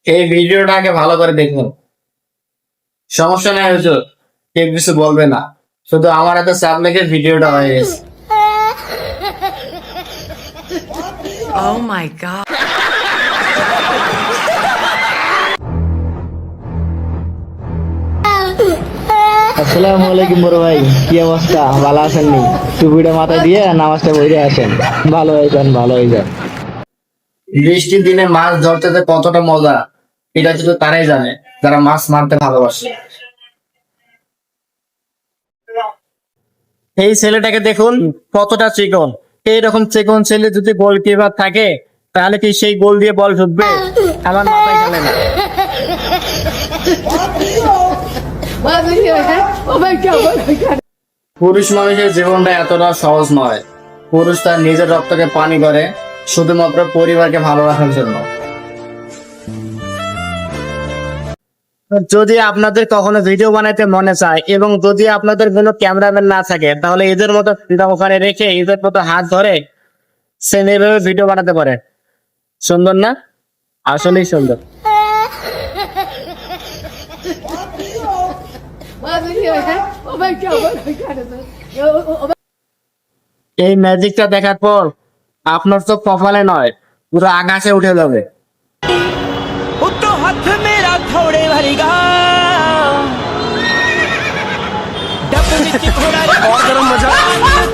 এই ভিডিওটাকে ভালো করে দেখুন। সমস্যা নাই হুজুর, কেউ কিছু বলবে না, শুধু আমার এত চাপ লেগে ভিডিওটা হয়ে গেছে। Oh my god. আসসালামু আলাইকুম বড় ভাই, কি অবস্থা? ভালো আছেন নি? টুপিটা মাথায় দিয়ে নামাজটা পড়ে আসেন। ভালো হয়ে যান, ভালো হয়ে যান। বৃষ্টির দিনে মাছ ধরতে যে কতটা মজা, এটা শুধু তারাই জানে যারা মাছ মারতে ভালোবাসে। এই ছেলেটাকে দেখুন কতটা চিকন। এইরকম চিকন ছেলে যদি গোলকিপার থাকে তাহলে কি সেই গোল দিয়ে বল ঢুকবে? আমার মাথায় খেলে না। পুরুষ মানুষের জীবনটা এতটা সহজ নয়। পুরুষ তার নিজের রক্তকে পানি করে শুধুমাত্র পরিবারকে ভালো রাখার জন্য। যদি আপনাদের কখনো ভিডিও বানাইতে মনে চায় এবং যদি আপনাদের কোনো ক্যামেরাম্যান না থাকে, তাহলে এদের মতো ওখানে রেখে এদের মতো হাত ধরে সেম এইভাবে ভিডিও বানাতে পারে। সুন্দর না? আসলেই সুন্দর। এই ম্যাজিকটা দেখার পর আপনার তো কপালে নয়, পুরো আকাশে উঠে যাবে। ਉੱਤੋਂ ਹੱਥ ਮੇਰਾ ਥੋੜੇ ਵਰਗਾ ਡੱਬ ਵਿੱਚ ਥੋੜਾ ਜਿਹਾ